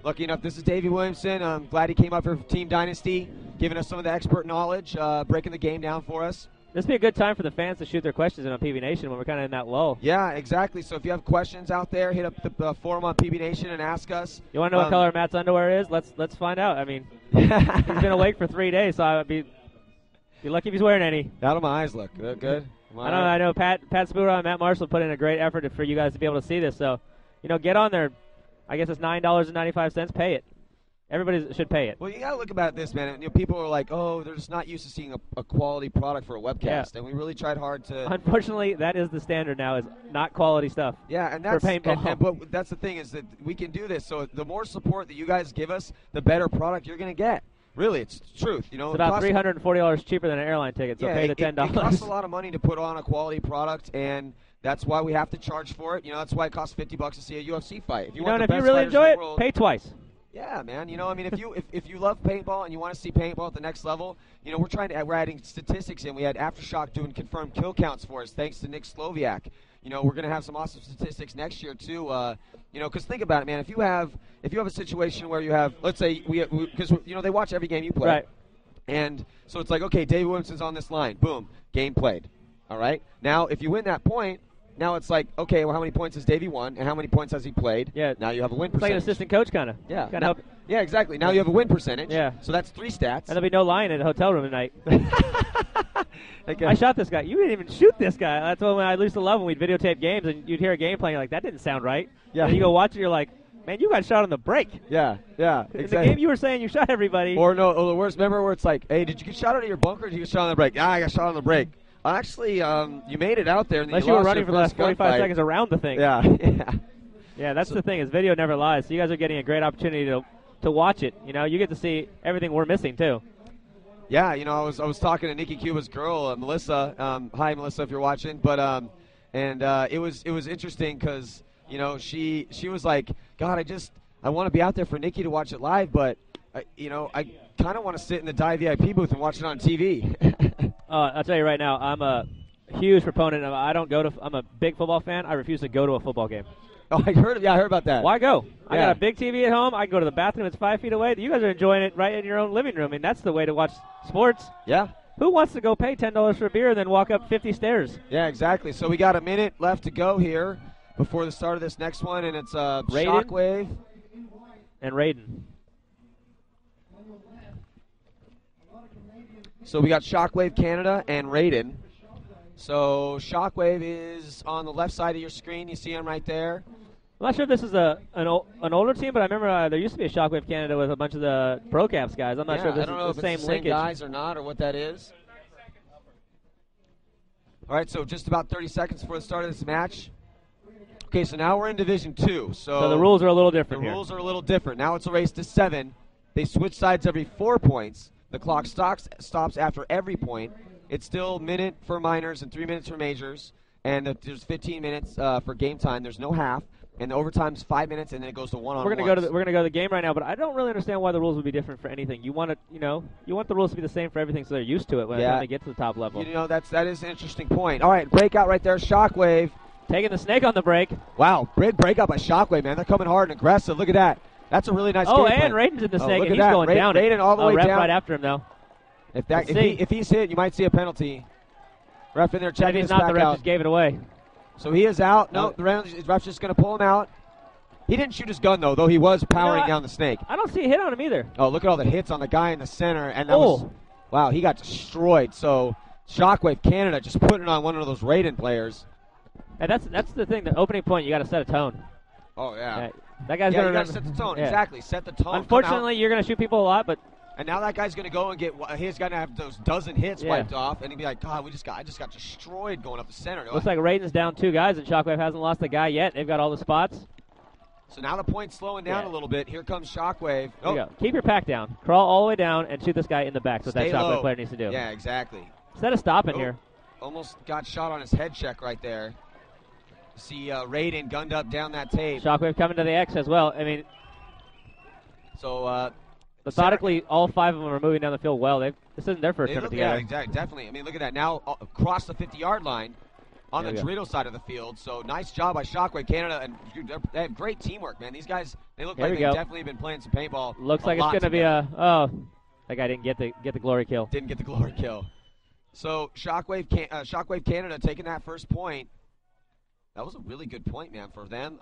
lucky enough, this is Davey Williamson. I'm glad he came up here for Team Dynasty, giving us some of the expert knowledge, breaking the game down for us. This would be a good time for the fans to shoot their questions in on PB Nation when we're kind of in that lull. Yeah, exactly. So if you have questions out there, hit up the forum on PB Nation and ask us. You want to know what color Matt's underwear is? Let's find out. I mean, he's been awake for 3 days, so I'd be lucky if he's wearing any. How do my eyes look? Good? I know Pat Spura and Matt Marshall put in a great effort for you guys to be able to see this. So, get on there. I guess it's $9.95. Pay it. Everybody should pay it. Well, you got to look about this, man. People are like, oh, they're just not used to seeing a quality product for a webcast. Yeah. And we really tried hard to. Unfortunately, that is the standard now, is not quality stuff. Yeah, and that's, for paintball. But that's the thing, is that we can do this. So the more support that you guys give us, the better product you're going to get. Really, it's the truth. It's about $340 cheaper than an airline ticket, so pay the $10. It costs a lot of money to put on a quality product, and that's why we have to charge for it. That's why it costs $50 to see a UFC fight. If you want the best if you really fighters enjoy in it, the world, pay twice. Yeah, man. If you love paintball and you want to see paintball at the next level, we're adding statistics in. We had Aftershock doing confirmed kill counts for us, thanks to Nick Sloviak. We're going to have some awesome statistics next year too. Because think about it, man. If you have a situation where you have, let's say, because they watch every game you play, right? And so it's like, okay, Dave Williamson's on this line. Boom, game played. All right. Now, if you win that point. Now it's like, okay, well, how many points has Davey won, and how many points has he played? Yeah. Now you have a win percentage. It's like an assistant coach, kind of. Yeah. Yeah, exactly. Now you have a win percentage. Yeah. So that's 3 stats. And there'll be no lying in the hotel room tonight. I shot this guy. You didn't even shoot this guy. That's when I used to love when we'd videotape games, and you'd hear a game playing, you're like, that didn't sound right. Yeah. And you go watch it, you're like, man, you got shot on the break. Yeah, exactly. In the game you were saying you shot everybody. Or no, the worst, remember where it's like, hey, did you get shot out of your bunker, or did you get shot on the break? I got shot on the break. Actually, you made it out there. And unless you were running for the last 45 seconds around the thing. Yeah, that's the thing, is video never lies. So you guys are getting a great opportunity to watch it. You get to see everything we're missing, too. Yeah, I was talking to Nikki Cuba's girl, Melissa. Hi, Melissa, if you're watching. But it was interesting because she was like, God, I want to be out there for Nikki to watch it live, but I kind of want to sit in the Die VIP booth and watch it on TV. I'll tell you right now, I'm a huge proponent of. I'm a big football fan. I refuse to go to a football game. Oh, I heard about that. Why go? Yeah. I got a big TV at home. I can go to the bathroom. It's 5 feet away. You guys are enjoying it right in your own living room. I mean, that's the way to watch sports. Yeah. Who wants to go pay $10 for a beer and then walk up 50 stairs? Yeah, exactly. So we got a minute left to go here before the start of this next one, and it's Shockwave and Raiden. So we got Shockwave Canada and Raiden. So Shockwave is on the left side of your screen. You see him right there. I'm not sure if this is an older team, but I remember there used to be a Shockwave Canada with a bunch of the ProCaps guys. I'm not sure if this is the same linkage. Guys or not, or what that is. All right, so just about 30 seconds before the start of this match. Okay, so now we're in Division 2. So the rules are a little different here. The rules are a little different. Now it's a race to 7. They switch sides every 4 points. The clock stops after every point. It's still minute for minors and 3 minutes for majors. And there's 15 minutes for game time. There's no half. And the overtime's 5 minutes, and then it goes to one-on-one. We're gonna go to the game right now, but I don't really understand why the rules would be different for anything. You want the rules to be the same for everything, so they're used to it when they get to the top level. That is an interesting point. All right, breakout right there, Shockwave taking the snake on the break. Wow, big breakout by Shockwave, man. They're coming hard and aggressive. Look at that. That's a really nice game and Raiden's in the snake, and he's going down. Raiden all the way ref down. Right after him, though. If he's hit, you might see a penalty. Ref in there checking his back out. If he's not, the ref just gave it away. So he is out. No, the ref's just going to pull him out. He didn't shoot his gun, though he was powering down the snake. I don't see a hit on him either. Oh, look at all the hits on the guy in the center. And that was, wow, he got destroyed. So Shockwave Canada just putting it on one of those Raiden players. And that's the thing. The opening point, you got to set a tone. Oh, yeah. That guy's going to set the tone. Yeah. Exactly. Set the tone. Unfortunately, you're going to shoot people a lot, but. And now that guy's going to go and he's going to have those dozen hits wiped off, and he'd be like, God, I just got destroyed going up the center. Looks like Raiden's down 2 guys, and Shockwave hasn't lost a guy yet. They've got all the spots. So now the point's slowing down a little bit. Here comes Shockwave. There you go. Keep your pack down. Crawl all the way down and shoot this guy in the back. That's what that Shockwave player needs to do. Yeah, exactly. Instead of stopping here. Almost got shot on his head check right there. See Raiden gunned up down that tape. Shockwave coming to the X as well. I mean, so methodically, all 5 of them are moving down the field well. This isn't their first tournament together. Yeah, exactly. Definitely. I mean, look at that. Now across the 50-yard line. on the Dorito side of the field. So nice job by Shockwave Canada, and they have great teamwork, man. These guys, they look like they've definitely been playing some paintball. Looks like it's going to be that guy didn't get the glory kill. Didn't get the glory kill. So Shockwave Canada taking that first point. That was a really good point, man, for them.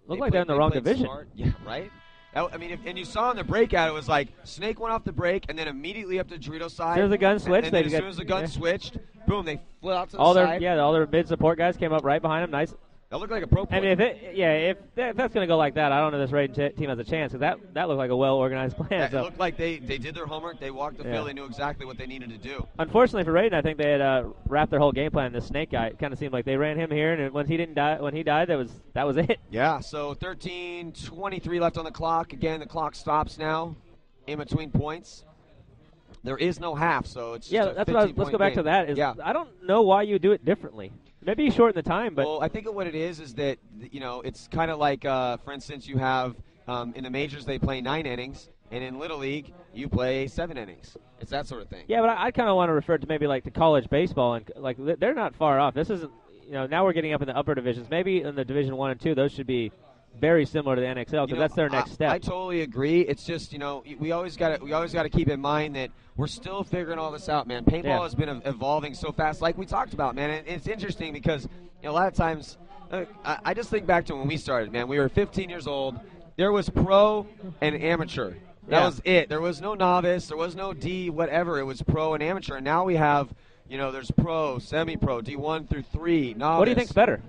Looked like they're in the wrong division. Smart. Yeah, right? I mean, and you saw in the breakout, it was like Snake went off the break and then immediately up to Dorito side. As soon as the gun switched, as soon as the gun switched, boom, they flew out to the side. All their mid support guys came up right behind them. Nice. That looked like a pro point. I mean, if that's going to go like that, I don't know this Raiden team has a chance, because that looked like a well-organized plan. It looked like they did their homework. They walked the field. They knew exactly what they needed to do. Unfortunately for Raiden, I think they had wrapped their whole game plan in the Snake guy. It kind of seemed like they ran him here, and when he died, that was it. Yeah, so 13:23 left on the clock. Again, the clock stops now in between points. There is no half, so it's just a 15-point let's go back to that. I don't know why you do it differently. Maybe you shorten the time, but well, I think what it is that it's kind of like, for instance, you have in the majors they play 9 innings, and in Little League you play 7 innings. It's that sort of thing. Yeah, but I kind of want to refer to maybe like to college baseball, and like they're not far off. This isn't, now we're getting up in the upper divisions. Maybe in the Division 1 and 2, those should be very similar to the NXL, because that's their next step. I totally agree. It's just, we always got to keep in mind that we're still figuring all this out, man. Paintball has been evolving so fast, like we talked about, man. And it's interesting because a lot of times, I just think back to when we started, man. We were 15 years old. There was pro and amateur. That was it. There was no novice. There was no D, whatever. It was pro and amateur. And now we have, there's pro, semi-pro, D1 through 3, novice. What do you think's better?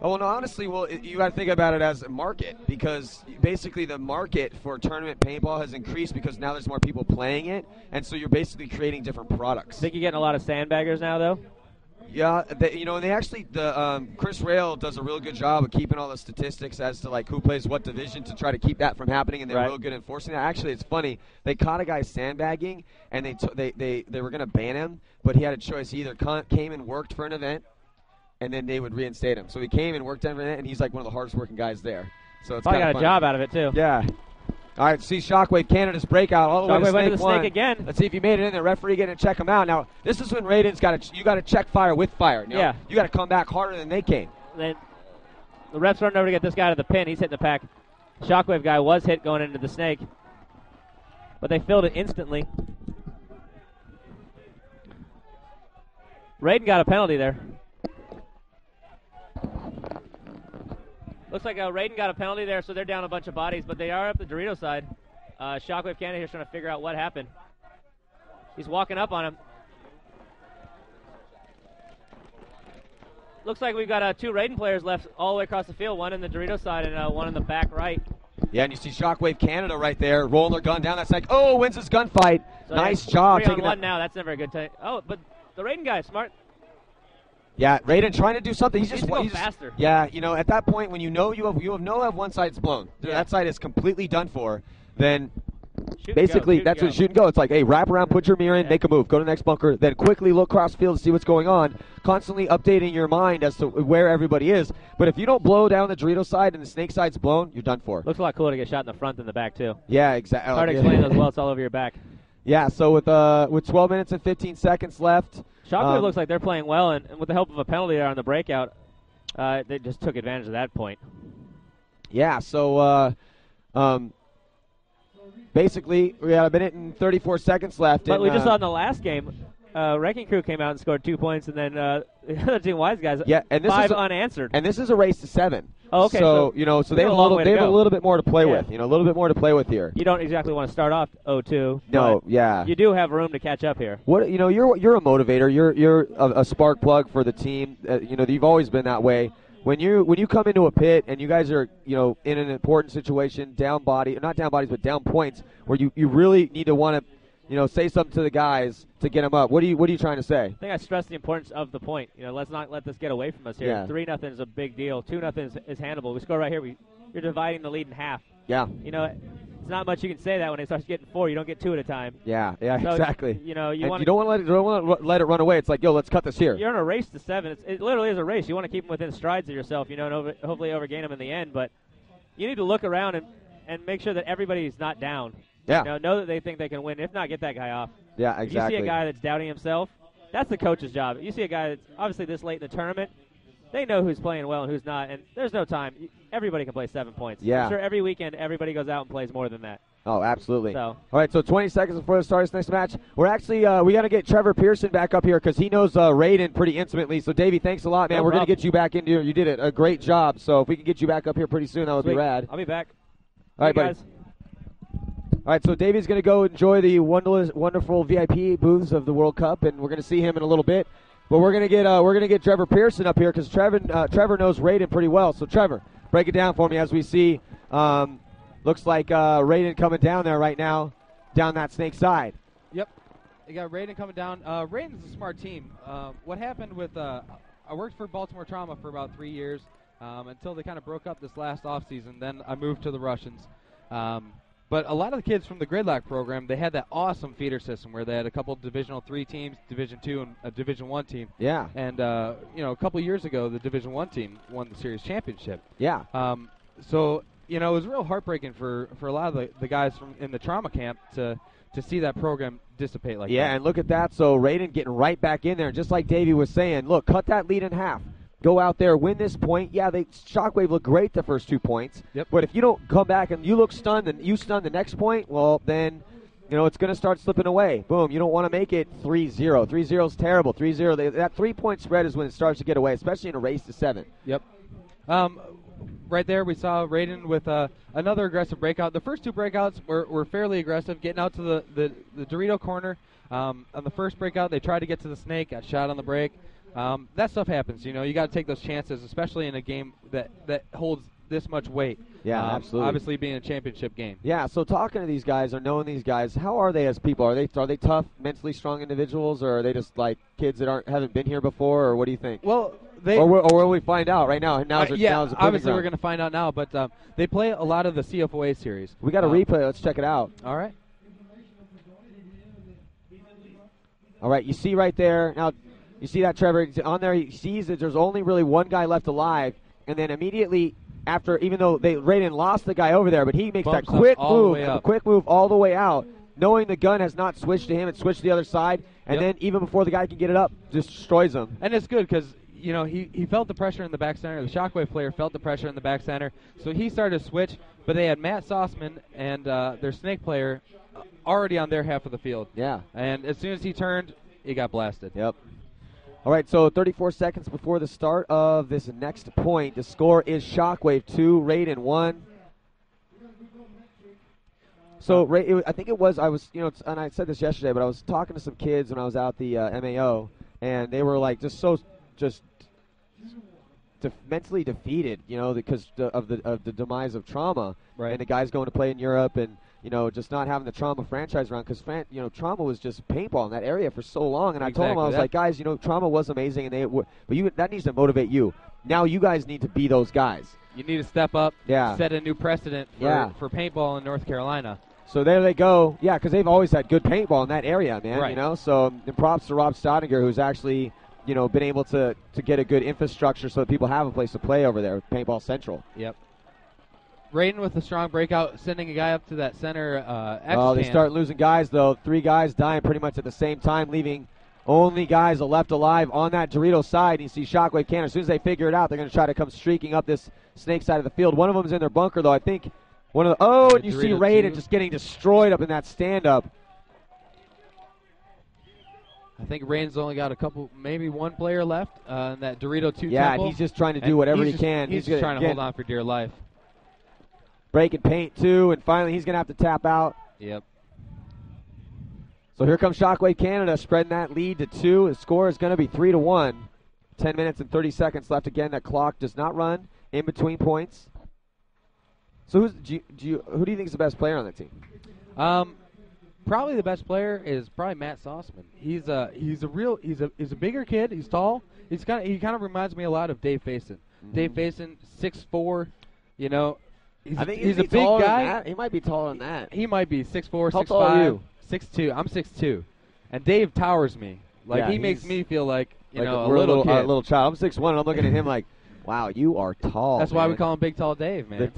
Oh, no, honestly, you got to think about it as a market, because basically the market for tournament paintball has increased because now there's more people playing it, and so you're basically creating different products. Think you're getting a lot of sandbaggers now, though? Yeah, and they actually, Chris Rail does a real good job of keeping all the statistics as to like who plays what division to try to keep that from happening, and they're real good enforcing that. Actually, it's funny. They caught a guy sandbagging, and they were going to ban him, but he had a choice. He either came and worked for an event, and then they would reinstate him. So he came and worked on it, and he's like one of the hardest working guys there. So it's probably got a job out of it too. Yeah. All right, see Shockwave Canada's breakout all the way to Shockwave went to the Snake Snake again. Let's see if he made it in there. Referee getting to check him out. Now this is when Raiden's you got to check fire with fire. You got to come back harder than they came. Then the ref's running over to get this guy to the pin. He's hitting the pack. Shockwave guy was hit going into the Snake, but they filled it instantly. Raiden got a penalty there. Looks like Raiden got a penalty there, so they're down a bunch of bodies, but they are up the Dorito side. Shockwave Canada here's trying to figure out what happened. He's walking up on him. Looks like we've got 2 Raiden players left all the way across the field, one in the Dorito side and one in the back right. Yeah, and you see Shockwave Canada right there rolling their gun down. That's like, wins his gunfight. So nice job. 3-on-1 now. That's never a good time. Oh, but the Raiden guy is smart. Yeah, Raiden trying to do something. He's just faster. Yeah, at that point when you have one side's blown, that side is completely done for, then basically that's what shoot and go. It's like, hey, wrap around, put your mirror in, make a move, go to the next bunker, then quickly look across the field to see what's going on, constantly updating your mind as to where everybody is. But if you don't blow down the Dorito side and the Snake side's blown, you're done for. Looks a lot cooler to get shot in the front than the back too. Yeah, exactly. Hard to explain as well. It's all over your back. Yeah, so with 12 minutes and 15 seconds left. Shockwave looks like they're playing well, and with the help of a penalty there on the breakout, they just took advantage of that point. Yeah, so basically we got a minute and 34 seconds left. But we just saw in the last game, Wrecking Crew came out and scored 2 points, and then the other Team Wise guys, and this 5 unanswered. And this is a race to 7. Oh, okay. So they have a little bit more to play with. A little bit more to play with here. You don't exactly want to start off 0-2. No, yeah. You do have room to catch up here. What you're a motivator. You're a spark plug for the team. You've always been that way. When you come into a pit and you guys are in an important situation, not down bodies but down points, where you really need to want to say something to the guys to get them up. What are you trying to say? I think I stressed the importance of the point. Let's not let this get away from us here. Yeah. 3-0 is a big deal. 2-0 is handleable. We score right here. You're dividing the lead in half. Yeah. It's not much you can say that when it starts getting 4. You don't get 2 at a time. Yeah, So, exactly. You don't want to let it run away. It's like, let's cut this here. You're in a race to 7. It literally is a race. You want to keep them within strides of yourself, and hopefully overgain them in the end. But you need to look around and make sure that everybody's not down. Yeah. Know that they think they can win. If not, get that guy off. Yeah, exactly. If you see a guy that's doubting himself, that's the coach's job. You see a guy that's obviously this late in the tournament, they know who's playing well and who's not, and there's no time. Everybody can play 7 points. Yeah. I'm sure every weekend everybody goes out and plays more than that. Oh, absolutely. So. All right, so 20 seconds before the start of this next match. We're actually, we got to get Trevor Pearson back up here because he knows Raiden pretty intimately. So, Davey, thanks a lot, man. We're going to get you back into here. You did a great job. So, if we can get you back up here pretty soon, that would be rad. I'll be back. All right, buddy. Guys. All right, so Davey's going to go enjoy the wonderful VIP booths of the World Cup, and we're going to see him in a little bit. But we're going to get Trevor Pearson up here because Trevor knows Raiden pretty well. So, Trevor, break it down for me as we see. Looks like Raiden coming down there right now, down that snake side. Yep. You got Raiden coming down. Raiden's a smart team. What happened with I worked for Baltimore Trauma for about 3 years until they kind of broke up this last offseason. Then I moved to the Russians. But a lot of the kids from the Gridlock program, they had that awesome feeder system where they had a couple Divisional 3 teams, Division 2, and a Division 1 team. Yeah. And, a couple years ago, the Division 1 team won the series championship. Yeah. So, it was real heartbreaking for a lot of the guys in the trauma camp to see that program dissipate like that. Yeah, and look at that. So Raiden getting right back in there. Just like Davey was saying, look, cut that lead in half. Go out there, win this point. Yeah, Shockwave looked great the first 2 points. Yep. But if you don't come back and you look stunned and you stun the next point, well, then, it's going to start slipping away. Boom, you don't want to make it 3-0. 3-0 is terrible. 3-0, that 3-point spread is when it starts to get away, especially in a race to 7. Yep. Right there, we saw Raiden with another aggressive breakout. The first 2 breakouts were fairly aggressive, getting out to the Dorito corner. On the first breakout, they tried to get to the snake, got shot on the break. That stuff happens. You got to take those chances, especially in a game that holds this much weight. Yeah, absolutely. Obviously, being a championship game. Yeah. So talking to these guys or knowing these guys, how are they as people? Are they tough, mentally strong individuals, or are they just like kids that haven't been here before, or what do you think? Well, or will we find out right now? Now's obviously we're going to find out now, but they play a lot of the CFOA series. We got a replay. Let's check it out. All right. All right. You see right there now. You see that Trevor on there. He sees that there's only really one guy left alive, and then immediately after, even though Raiden lost the guy over there, but he makes that quick move all the way out, knowing the gun has not switched to him. It switched to the other side, and then even before the guy can get it up, destroys him. And it's good because he felt the pressure in the back center. The Shockwave player felt the pressure in the back center, so he started to switch. But they had Matt Sossman and their snake player already on their half of the field. Yeah. And as soon as he turned, he got blasted. Yep. All right, so 34 seconds before the start of this next point, the score is Shockwave 2, Raiden 1. So I think it was, and I said this yesterday, but I was talking to some kids when I was out the MAO, and they were like just mentally defeated, because of the demise of trauma, right. And the guys going to play in Europe, and just not having the trauma franchise around, because trauma was just paintball in that area for so long. And I told them, I was like, guys, trauma was amazing, and that needs to motivate you. Now you guys need to be those guys. You need to step up, yeah. Set a new precedent for paintball in North Carolina. So there they go. Yeah, because they've always had good paintball in that area, man. Right. So the props to Rob Staudinger, who's actually been able to get a good infrastructure so that people have a place to play over there with Paintball Central. Yep. Raiden with a strong breakout, sending a guy up to that center they start losing guys, though. 3 guys dying pretty much at the same time, leaving only guys left alive on that Dorito side. You see Shockwave Cannon. As soon as they figure it out, they're going to try to come streaking up this snake side of the field. One of them is in their bunker, though. I think one of the... and you see Raiden just getting destroyed up in that stand-up. I think Raiden's only got maybe one player left in that Dorito 2 Yeah, temple. and he's just trying to do whatever he can. He's just trying to hold on for dear life. Break and paint, too, and finally he's going to have to tap out. Yep. So here comes Shockwave Canada, spreading that lead to 2. The score is going to be 3-1. 10 minutes and 30 seconds left. Again, that clock does not run in between points. So who do you think is the best player on that team? Probably the best player is probably Matt Sossman. He's a bigger kid. He's tall. He kind of reminds me a lot of Dave Faison. Mm-hmm. Dave Faison, 6'4", I think he's a big guy. He might be taller than that. He might be 6'4", 6'5". How tall are you? 6'2". I'm 6'2". And Dave towers me. He makes me feel like a little kid. A little child. I'm 6'1", and I'm looking at him like, wow, you are tall. That's why we call him Big Tall Dave, man.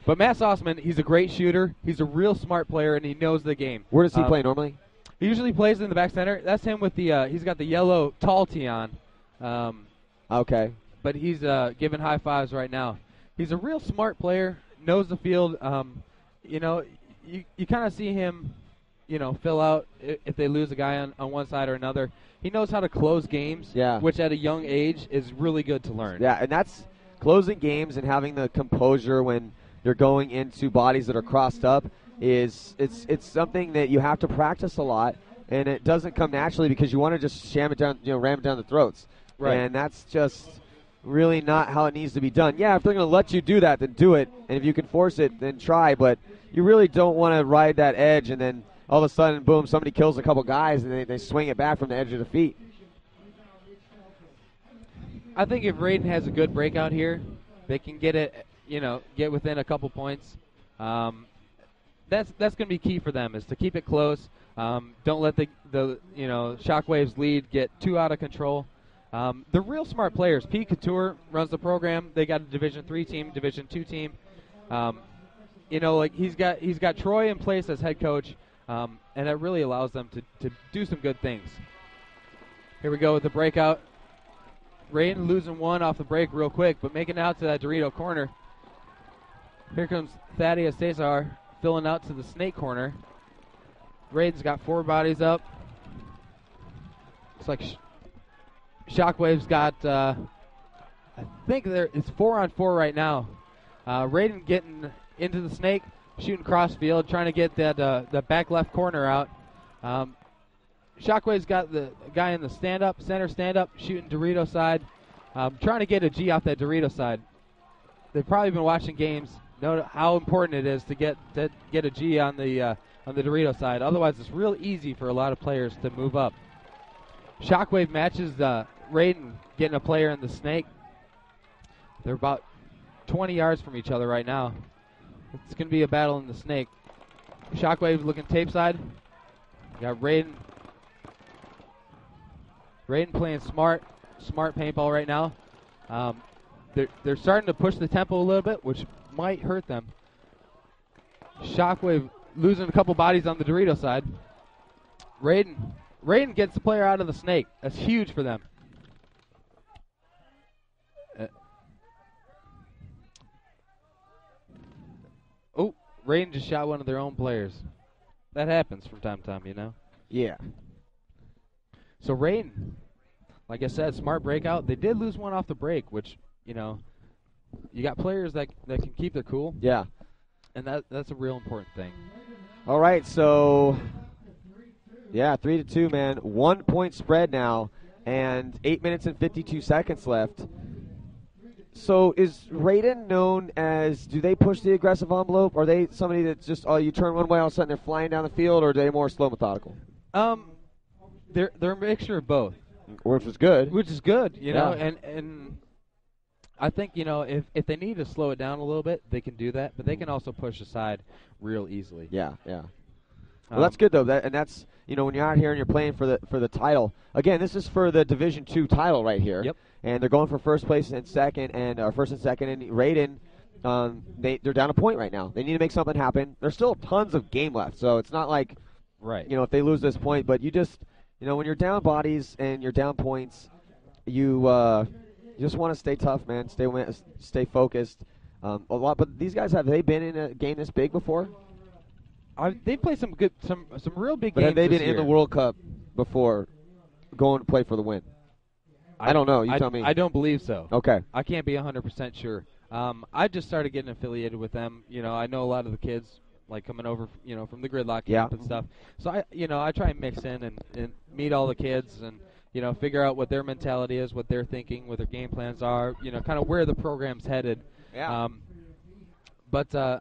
But Matt Sossman, he's a great shooter. He's a real smart player, and he knows the game. Where does he play normally? He usually plays in the back center. That's him with the he's got the yellow tall tee on. Okay. But he's giving high fives right now. He's a real smart player, knows the field. You know, you kind of see him, you know, fill out if they lose a guy on one side or another. He knows how to close games, which at a young age is really good to learn. Yeah, and that's closing games and having the composure when you're going into bodies that are crossed up it's something that you have to practice a lot, and it doesn't come naturally because you want to just ram it down the throats. Right. And that's just really not how it needs to be done. Yeah, if they're going to let you do that, then do it. And if you can force it, then try. But you really don't want to ride that edge and then all of a sudden, boom, somebody kills a couple guys and they swing it back from the edge of the feet. I think if Raiden has a good breakout here, they can get it, you know, get within a couple points. That's going to be key for them, is to keep it close. Don't let the you know, Shockwave's lead get too out of control. They're real smart players. Pete Couture runs the program. They got a Division III team, Division II team. You know, like he's got Troy in place as head coach, and that really allows them to do some good things. Here we go with the breakout. Raiden losing one off the break real quick, but making it out to that Dorito corner. Here comes Thaddeus Cesar filling out to the snake corner. Raiden's got 4 bodies up. Looks like Shockwave's got, I think it's 4-on-4 right now. Raiden getting into the snake, shooting cross field, trying to get that the back left corner out. Shockwave's got the guy in the center stand-up, shooting Dorito side, trying to get a G off that Dorito side. They've probably been watching games, know how important it is to get a G on the Dorito side. Otherwise, it's real easy for a lot of players to move up. Shockwave matches Raiden getting a player in the snake. They're about 20 yards from each other right now. It's going to be a battle in the snake. Shockwave looking tape side. Got Raiden playing smart paintball right now. They're starting to push the tempo a little bit, which might hurt them. Shockwave losing a couple bodies on the Dorito side. Raiden gets the player out of the snake. That's huge for them. Raiden just shot one of their own players. That happens from time to time, you know? Yeah. So Raiden, like I said, smart breakout. They did lose one off the break, which, you know, you got players that can keep their cool. Yeah. And that's a real important thing. All right, so, yeah, 3-2, man. 1 point spread now, and 8 minutes and 52 seconds left. So is Raiden known as, do they push the aggressive envelope? Are they somebody that's just, you turn one way, all of a sudden they're flying down the field, or are they more slow methodical? They're a mixture of both. Which is good. Which is good, you know, and I think, you know, if they need to slow it down a little bit, they can do that, but they can also push aside real easily. Yeah. Well, that's good though. That's, you know, when you're out here and you're playing for the title. Again, this is for the Division II title right here. Yep. And they're going for first place and second, and first and second. And Raiden, they're down a point right now. They need to make something happen. There's still tons of game left, so it's not like, right, you know, if they lose this point. But you just, you know, when you're down bodies and you're down points, you just want to stay tough, man. Stay focused. A lot. But these guys, have they been in a game this big before? They played some real big but games. Have they been this year in the World Cup before, going to play for the win? I don't know. You tell me. I don't believe so. Okay. I can't be 100% sure. I just started getting affiliated with them. You know, I know a lot of the kids, like coming over, you know, from the Gridlock camp and stuff. So I try and mix in and meet all the kids and, you know, figure out what their mentality is, what they're thinking, what their game plans are. You know, kind of where the program's headed. Yeah. But to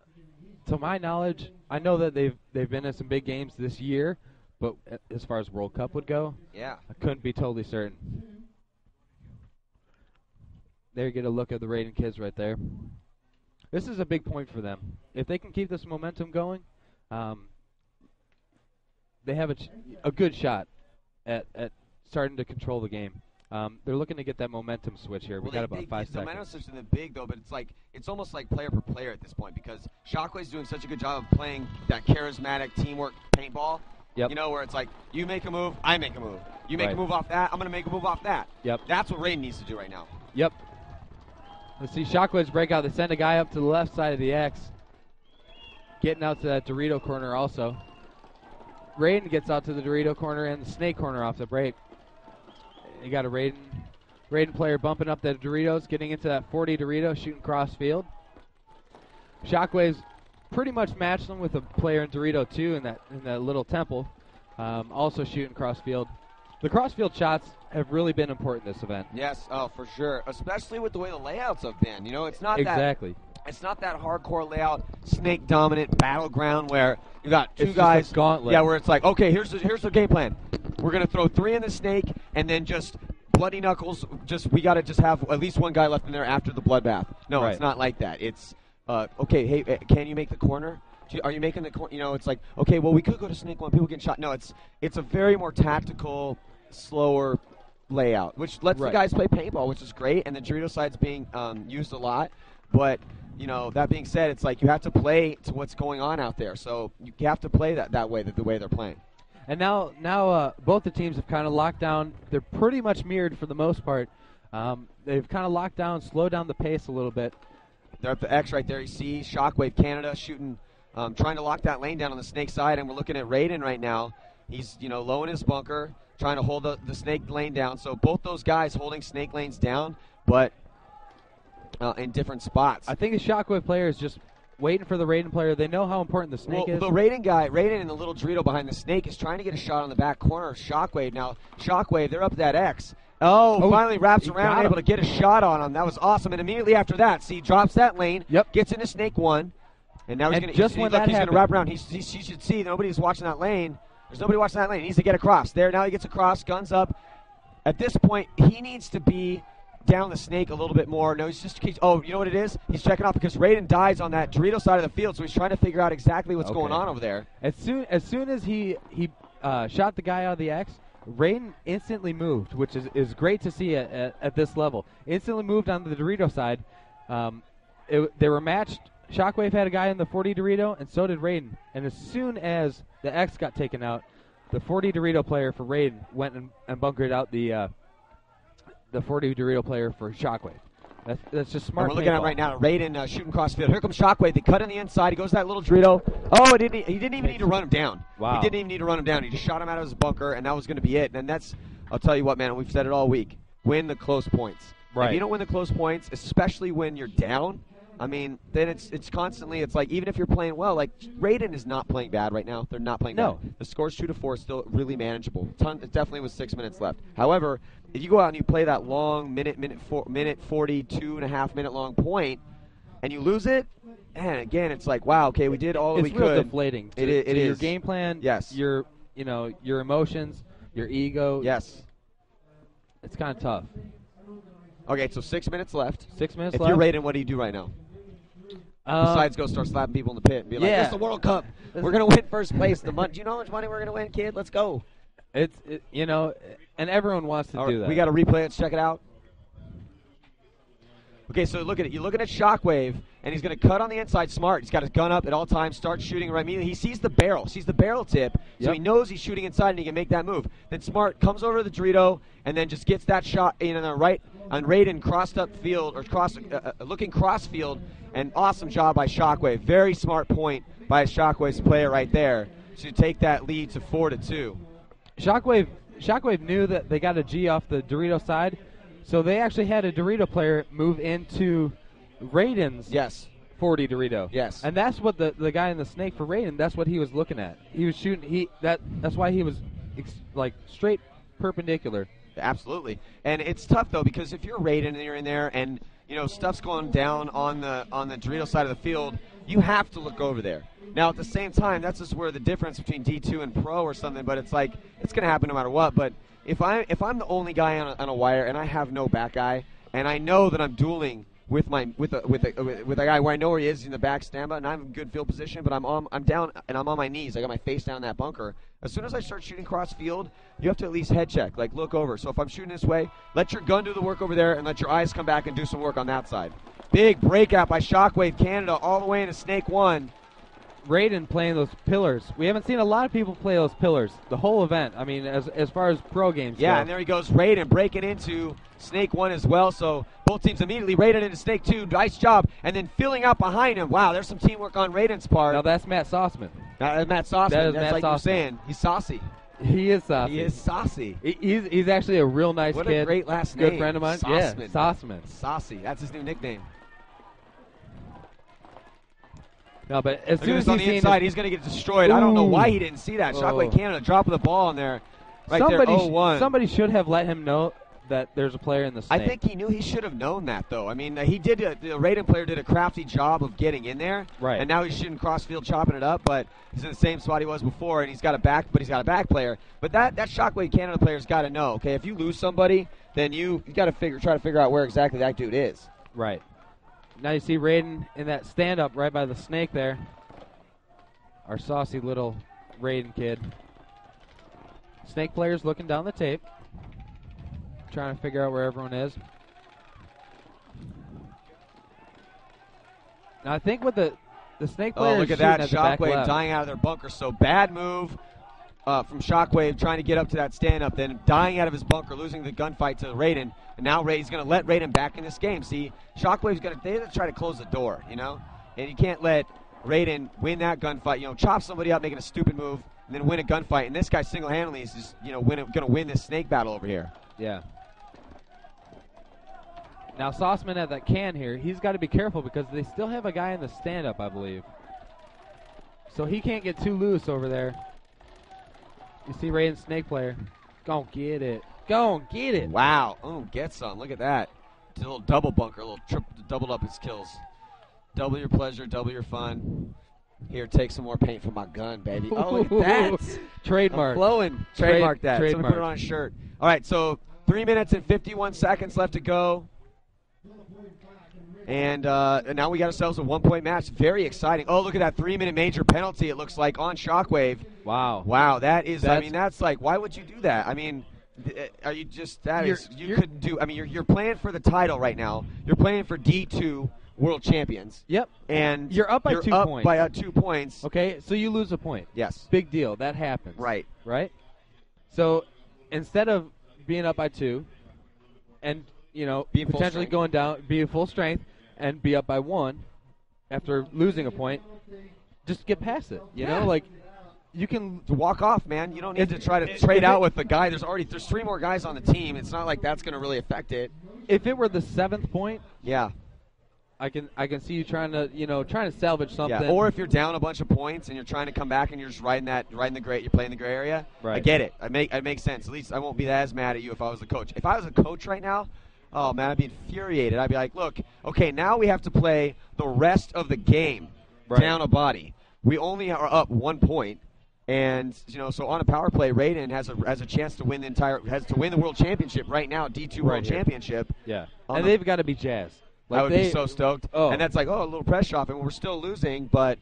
my knowledge, I know that they've been in some big games this year. But as far as World Cup would go, yeah, I couldn't be totally certain. There you get a look at the Raiden kids right there. This is a big point for them. If they can keep this momentum going, they have a good shot at starting to control the game. They're looking to get that momentum switch here. We got about 5 seconds. The momentum switch isn't big though, but it's almost like player per player at this point because Shockwave's doing such a good job of playing that charismatic teamwork paintball Yep. You know, where it's like, you make a move, I make a move. You make Right. a move off that, I'm going to make a move off that. Yep. That's what Raiden needs to do right now. Yep. Let's see Shockwaves break out. They send a guy up to the left side of the X. Getting out to that Dorito corner also. Raiden gets out to the Dorito corner and the Snake corner off the break. You got a Raiden player bumping up the Doritos, getting into that 40 Dorito, shooting cross field. Shockwaves pretty much matched them with a player in Dorito 2 in that little temple, also shooting cross field. The cross field shots have really been important this event. Yes, oh, for sure. Especially with the way the layouts have been. You know, it's not Exactly. It's not that hardcore layout, snake dominant battleground where you got two It's guys. just a gauntlet. Yeah, where it's like, okay, here's the game plan. We're gonna throw 3 in the snake and then just bloody knuckles. We gotta just have at least one guy left in there after the bloodbath. No, Right. it's not like that. It's okay. Hey, can you make the corner? Are you making the corner? You know, it's like, okay, well, we could go to snake 1. People getting shot. No, it's a very more tactical, slower layout, which lets the Right. guys play paintball, which is great. And the Dorito side's being used a lot, but. You know, that being said, it's like you have to play to what's going on out there. So you have to play that way, the way they're playing. And now both the teams have kind of locked down. They're pretty much mirrored for the most part. They've kind of locked down, slowed down the pace a little bit. They're at the X right there. You see Shockwave Canada shooting, trying to lock that lane down on the snake side. And we're looking at Raiden right now. He's, low in his bunker, trying to hold the snake lane down. So both those guys holding snake lanes down, but in different spots. I think the Shockwave player is just waiting for the Raiden player. They know how important the snake is. The Raiden and the little Dorito behind the snake is trying to get a shot on the back corner of Shockwave. Now, Shockwave, they're up that X. Finally wraps around and able to get a shot on him. That was awesome. And immediately after that, see, drops that lane, gets into snake 1, and now he's going to wrap around. He should see nobody's watching that lane. There's nobody watching that lane. He needs to get across. There, now he gets across, guns up. At this point, he needs to be down the snake a little bit more. No, you know what it is? He's checking off because Raiden dies on that Dorito side of the field, so he's trying to figure out exactly what's going on over there. As soon as he shot the guy out of the X, Raiden instantly moved, which is great to see at this level. Instantly moved on the Dorito side. They were matched. Shockwave had a guy in the 40 Dorito, and so did Raiden. And as soon as the X got taken out, the 40 Dorito player for Raiden went and bunkered out the 40 Dorito player for Shockwave. That's just smart. And we're looking at right now, Raiden shooting crossfield. Here comes Shockwave. They cut in the inside. He goes to that little Dorito. Oh, he didn't even need to run him down. Wow. He didn't even need to run him down. He just shot him out of his bunker, and that was going to be it. And that's, I'll tell you what, man, we've said it all week. Win the close points. Right. If you don't win the close points, especially when you're down, I mean, then it's constantly, it's like, even if you're playing well, like, Raiden is not playing bad right now. They're not playing bad. The score's 2-4, still really manageable. It definitely was 6 minutes left. However, if you go out and you play that long minute 40, 2.5 minute long point, and you lose it, and again, it's like, wow, okay, we did all that we could. It's real deflating. It is. Your game plan, yes. Your emotions, your ego. Yes. It's kind of tough. Okay, so 6 minutes left. 6 minutes if left. If you're Raiden, what do you do right now? Besides go start slapping people in the pit and be like, it's the World Cup. We're going to win first place. Do you know how much money we're going to win, kid? Let's go. And everyone wants to do that. We got to replay it. Let's check it out. Okay, so look at it. You're looking at Shockwave, and he's going to cut on the inside smart. He's got his gun up at all times, starts shooting right immediately. He sees the barrel tip, so he knows he's shooting inside and he can make that move. Then Smart comes over to the Dorito and then just gets that shot in on the right on Raiden, crossed up field, or looking cross field, and awesome job by Shockwave. Very smart point by Shockwave's player right there to take that lead to 4-2. Shockwave knew that they got a G off the Dorito side, so they actually had a Dorito player move into Raiden's 40 Dorito. Yes. And that's what the guy in the snake for Raiden, that's what he was looking at. He was shooting, that's why he was like straight perpendicular. Absolutely. And it's tough, though, because if you're Raiden and you're in there and, stuff's going down on the Dorito side of the field, you have to look over there. Now, at the same time, that's just where the difference between D2 and Pro or something, but it's like, it's going to happen no matter what. But if I'm the only guy on a wire and I have no back guy, and I know that I'm dueling with a guy where I know where he is in the back standby, and I'm in good field position, but I'm down and I'm on my knees. I got my face down in that bunker. As soon as I start shooting cross field, you have to at least head check, like look over. So if I'm shooting this way, let your gun do the work over there, and let your eyes come back and do some work on that side. Big breakout by Shockwave Canada all the way into Snake 1. Raiden playing those pillars. We haven't seen a lot of people play those pillars the whole event. I mean, as far as pro games Yeah, go. and there he goes, Raiden breaking into Snake 1 as well. So both teams immediately Raiden into Snake 2. Nice job. And then filling out behind him. Wow, there's some teamwork on Raiden's part. Now that's Matt Sauceman. Matt Sauceman. That is That's Matt like you're Sauceman. saying. He's saucy. He is saucy. He is saucy. He's actually a real nice What kid. a great last name. Good friend of mine. Sauceman. Yeah, Sauceman. Saucy. That's his new nickname. No, but as Look soon at as this on the inside, he's going to get destroyed. I don't know why he didn't see that. Shockwave Canada dropping the ball in there. Right there, 0-1. Somebody should have let him know that there's a player in the snake. I think he knew he should have known that, though. I mean, the Raiden player did a crafty job of getting in there. Right. And now he's shooting cross-field, chopping it up, but he's in the same spot he was before, and he's got a back player. But that Shockwave Canada player's got to know, okay, if you lose somebody, then you got to try to figure out where exactly that dude is. Right. Now you see Raiden in that stand-up right by the snake there. Our saucy little Raiden kid. Snake players looking down the tape, trying to figure out where everyone is. Now I think with the snake players look at shooting that. at the back Shockwave left. dying out of their bunker. So bad move from Shockwave trying to get up to that stand-up, then dying out of his bunker, losing the gunfight to Raiden. And now Raiden's going to let Raiden back in this game. See, Shockwave's going to try to close the door, you know? And you can't let Raiden win that gunfight, chop somebody up, making a stupid move, and then win a gunfight. And this guy single-handedly is just, going to win this snake battle over here. Yeah. Now Sauceman at that can here, he's got to be careful because they still have a guy in the stand-up, I believe. So he can't get too loose over there. You see Raiden's snake player. Go get it. Go get it. Wow. Oh, get some. Look at that. It's a little double bunker, a little doubled up his kills. Double your pleasure, double your fun. Here, take some more paint from my gun, baby. Oh, look at that. Trademark. I'm flowing. Trademark that. Trademark. Somebody put it on a shirt. All right, so 3 minutes and 51 seconds left to go. And now we got ourselves a one-point match. Very exciting. Oh, look at that 3-minute major penalty, it looks like, on Shockwave. Wow. Wow, that's like, why would you do that? I mean, are you just, you couldn't do, I mean, you're playing for the title right now. You're playing for D2 World Champions. Yep. And you're up by 2 points. By 2 points. Okay, so you lose a point. Yes. Big deal. That happens. Right. Right? So instead of being up by 2 and, potentially going down, be full strength, and be up by 1 after losing a point, just get past it. You know, like you can walk off, man. You don't need to try to trade out with the guy. There's 3 more guys on the team. It's not like that's going to really affect it. If it were the 7th point, yeah, I can see you trying to salvage something. Yeah, or if you're down a bunch of points and you're trying to come back and you're just riding the gray, you're playing the gray area. Right. I get it. It makes sense. At least I won't be as mad at you if I was the coach. If I was a coach right now, oh man, I'd be infuriated. I'd be like, look, okay, now we have to play the rest of the game down a body. We only are up 1 point, and so on a power play, Raiden has a chance to win the world championship right now, D2 World Championship. Yeah, and they've got to be jazzed. Like I would be so stoked. Oh. And that's like, a little pressure off, and we're still losing, but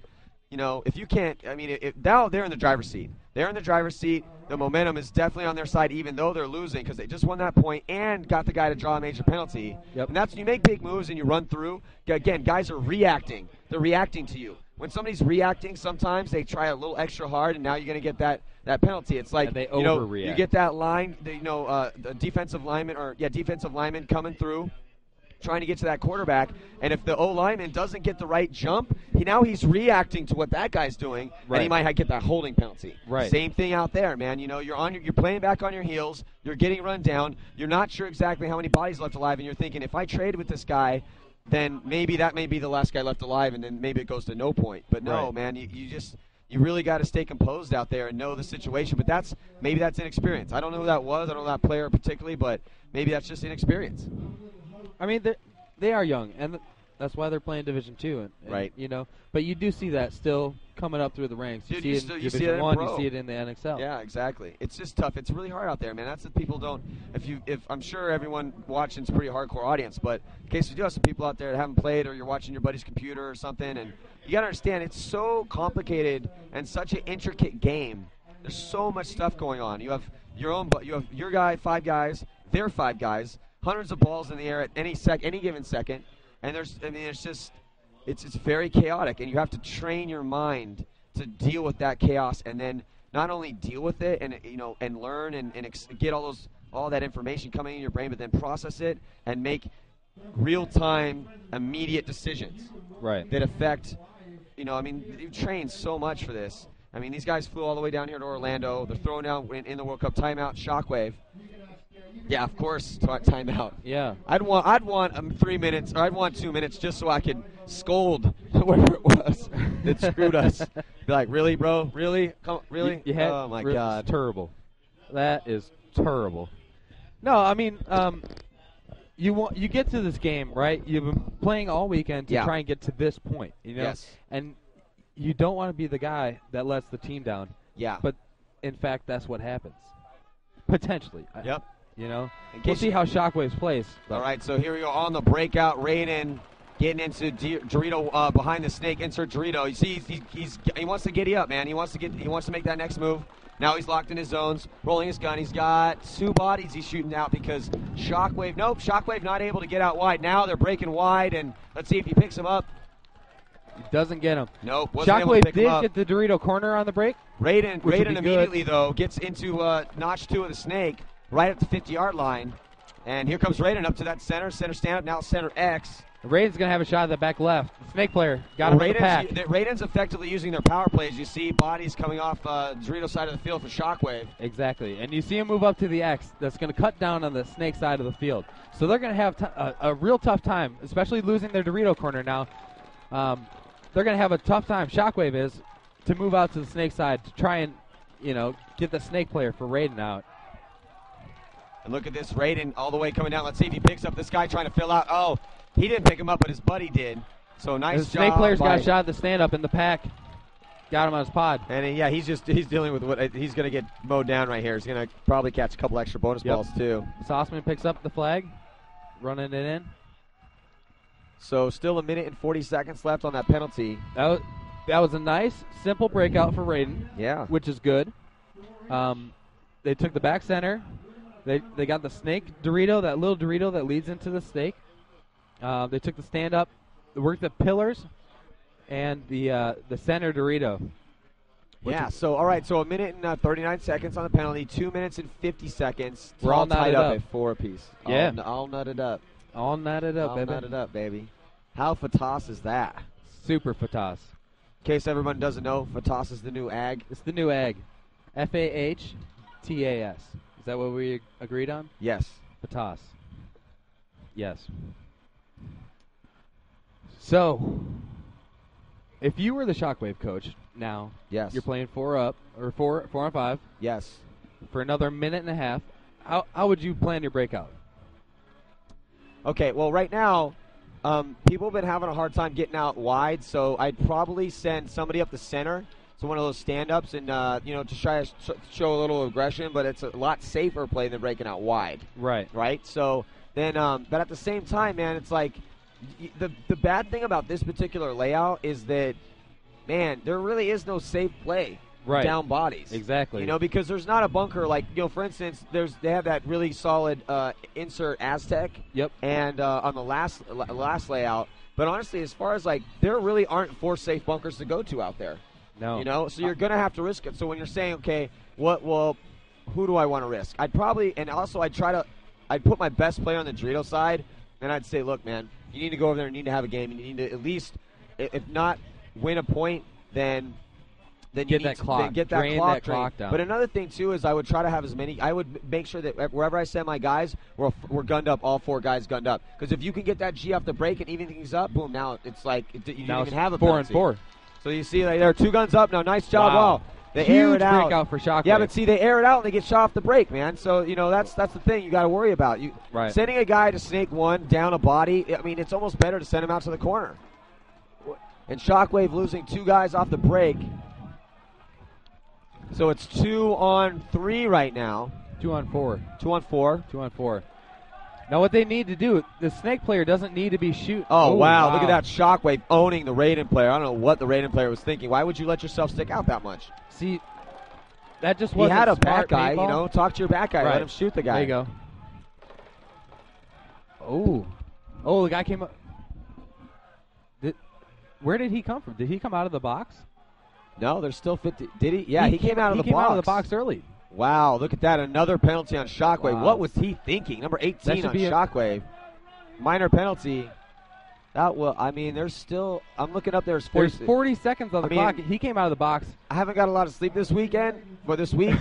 if you can't, I mean, now they're in the driver's seat. They're in the driver's seat. The momentum is definitely on their side, even though they're losing, because they just won that point and got the guy to draw a major penalty. Yep. And that's when you make big moves and you run through. Again, guys are reacting. They're reacting to you. When somebody's reacting, sometimes they try a little extra hard, and now you're going to get that penalty. It's like, they overreact. You get that line, the defensive lineman coming through, trying to get to that quarterback, and if the O-lineman doesn't get the right jump, he's reacting to what that guy's doing, and he might get that holding penalty. Right. Same thing out there, man. You're playing back on your heels, you're getting run down, you're not sure exactly how many bodies left alive, and you're thinking, if I trade with this guy, then maybe that may be the last guy left alive, and then maybe it goes to no point. But no, man, you really got to stay composed out there and know the situation. But maybe that's inexperience. I don't know who that was. I don't know that player particularly, but maybe that's just inexperience. I mean, they are young, and that's why they're playing Division II. Right. But you do see that still coming up through the ranks. Dude, you see it in Division I, you see it in the NXL. Yeah, exactly. It's just tough. It's really hard out there, man. That's what people don't. If I'm sure everyone watching is a pretty hardcore audience, but in case you do have some people out there that haven't played, or you're watching your buddy's computer or something, and you got to understand it's so complicated and such an intricate game. There's so much stuff going on. You have your guy, 5 guys, their 5 guys. Hundreds of balls in the air at any given second, and it's very chaotic, and you have to train your mind to deal with that chaos, and then not only deal with it and and learn and get all that information coming in your brain, but then process it and make real-time, immediate decisions that affect. You train so much for this. I mean, these guys flew all the way down here to Orlando. They're throwing down in the World Cup timeout. Shockwave. Yeah, of course, timeout. Yeah. I'd want 3 minutes, or I'd want 2 minutes just so I could scold whoever it was that screwed us. Be like, really, bro? Really? Really? Oh, my God. Terrible. That is terrible. No, I mean, you get to this game, right? You've been playing all weekend to try and get to this point, Yes. And you don't want to be the guy that lets the team down. Yeah. But, in fact, that's what happens. Potentially. Yep. We'll see how Shockwaves plays. All right, so here we go on the breakout. Raiden getting into Dorito behind the snake. Insert Dorito. You see, he wants to giddy up, man. He wants to make that next move. Now he's locked in his zones, rolling his gun. He's got 2 bodies he's shooting out because Shockwave not able to get out wide. Now they're breaking wide, and let's see if he picks him up. He doesn't get him. Nope, wasn't able to Shockwave pick him up. did get the Dorito corner on the break. Raiden immediately, though, gets into notch 2 of the snake right at the 50-yard line. And here comes Raiden up to that center stand-up, now center X. Raiden's going to have a shot at the back left. The snake player got him in the pack. Raiden's effectively using their power plays. You see bodies coming off Dorito side of the field for Shockwave. Exactly. And you see him move up to the X. That's going to cut down on the snake side of the field. So they're going to have a real tough time, especially losing their Dorito corner now. They're going to have a tough time, Shockwave is, to move out to the snake side to try and, get the snake player for Raiden out. And look at this, Raiden all the way coming down. Let's see if he picks up this guy trying to fill out. Oh, he didn't pick him up, but his buddy did. So nice job. The snake player's got a shot at the stand-up in the pack. Got him on his pod. And he's dealing with what he's going to get mowed down right here. He's going to probably catch a couple extra bonus balls too. Sossman picks up the flag, running it in. So still 1 minute and 40 seconds left on that penalty. That was a nice, simple breakout for Raiden. Yeah. Which is good. They took the back center. They got the snake Dorito, that little Dorito that leads into the snake. They took the stand-up, worked the pillars, and the center Dorito. Yeah, so, all right, so 1 minute and 39 seconds on the penalty, 2 minutes and 50 seconds. We're all tied up at 4 apiece. Yeah. All nutted up. All nutted up, baby. All nutted up, baby. How Fatas is that? Super Fatas. In case everyone doesn't know, Fatas is the new ag. It's the new ag. Fahtas. Is that what we agreed on? Yes. Fatas. Yes. So, if you were the Shockwave coach now, yes, you're playing 4 up, or 4 on 5. Yes. For another minute and a half, how would you plan your breakout? Okay, well, right now, people have been having a hard time getting out wide, so I'd probably send somebody up the center, so one of those stand-ups, and, to try to show a little aggression, but it's a lot safer play than breaking out wide. Right. Right? So then, but at the same time, man, it's like the bad thing about this particular layout is that, man, there really is no safe play. Right. Down bodies. Exactly. Because there's not a bunker like, for instance, they have that really solid insert Aztec. Yep. And on the last layout. But honestly, as far as there really aren't 4 safe bunkers to go to out there. No. So you're going to have to risk it. So when you're saying, okay, who do I want to risk? I'd put my best player on the Dorito side, and I'd say, look, man, you need to go over there and you need to have a game. You need to at least, if not win a point, then get that clock down. But another thing too is I would try to have as many. I would make sure that wherever I send my guys, we're gunned up. All 4 guys gunned up. Because if you can get that G off the break and even things up, boom! Now it's like you didn't even have a 4 penalty. and 4. So you see there are 2 guns up now. Nice job. Wow. They Huge air it out. breakout for Shockwave. Yeah, but see, they air it out and they get shot off the break, man. So that's the thing you got to worry about. Right. Sending a guy to snake 1 down a body. I mean, it's almost better to send him out to the corner. And Shockwave losing 2 guys off the break. So it's 2 on 3 right now. 2 on 4. 2 on 4. 2 on 4. Now what they need to do, the snake player doesn't need to be shooting. Oh, wow. Look at that Shockwave owning the Raiden player. I don't know what the Raiden player was thinking. Why would you let yourself stick out that much? See, that just wasn't He had a smart back guy, paintball. Talk to your back guy. Right. Let him shoot the guy. There you go. Oh, the guy came up. Where did he come from? Did he come out of the box? No, there's still 50. Did he? Yeah, he came out of the box. He came out of the box early. Wow, look at that. Another penalty on Shockwave. Wow. What was he thinking? Number 18 on Shockwave. Minor penalty. That will. I mean, there's still. I'm looking up. There's 40 seconds on the clock. He came out of the box. I haven't got a lot of sleep this week,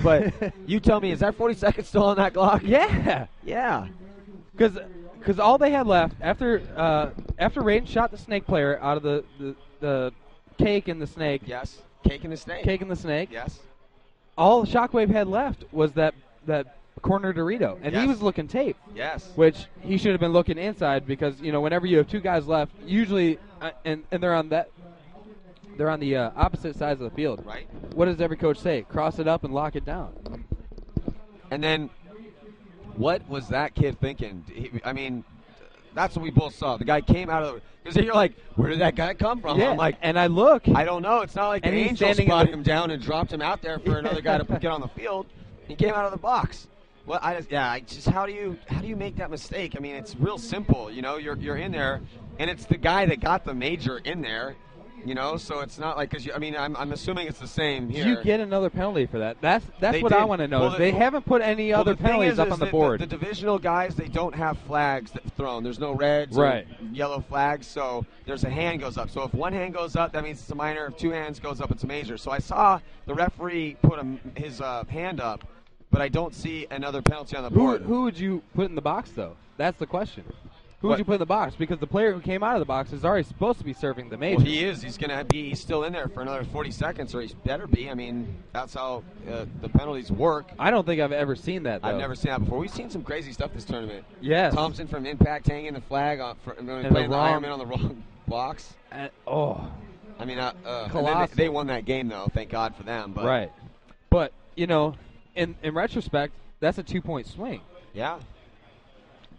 but you tell me, is that 40 seconds still on that clock? Yeah. Yeah. Because all they had left after Raiden shot the snake player out of the cake in the snake. Yes. Cake in the snake. Cake in the snake. Yes. All Shockwave had left was that corner Dorito, and he was looking tape. Yes. Which he should have been looking inside because whenever you have two guys left, usually and they're on the opposite sides of the field. Right. What does every coach say? Cross it up and lock it down. And then, what was that kid thinking? That's what we both saw. The guy came out of the. Because you're like, where did that guy come from? Yeah. I'm like, and I look. I don't know. It's not like the Angels spotted him down and dropped him out there for another guy to get on the field. He came out of the box. Well, how do you make that mistake? I mean, it's real simple. You're in there, and it's the guy that got the major in there. So it's not like I'm assuming it's the same here. You get another penalty for that. That's what did. I want to know. Well, they haven't put any other penalties up on the board. The divisional guys, they don't have flags thrown. There's no reds or yellow flags, so there's a hand goes up. So if one hand goes up, that means it's a minor. If two hands goes up, it's a major. So I saw the referee put his hand up, but I don't see another penalty on the board. Who would you put in the box, though? That's the question. Who would you put in the box? Because the player who came out of the box is already supposed to be serving the major. Well, he is. He's going to be still in there for another 40 seconds, or he better be. I mean, that's how the penalties work. I don't think I've ever seen that, though. I've never seen that before. We've seen some crazy stuff this tournament. Yes. Thompson from Impact hanging the flag off playing the Ironman on the wrong box. I mean, they won that game, though. Thank God for them. But. Right. But, in retrospect, that's a 2-point swing. Yeah.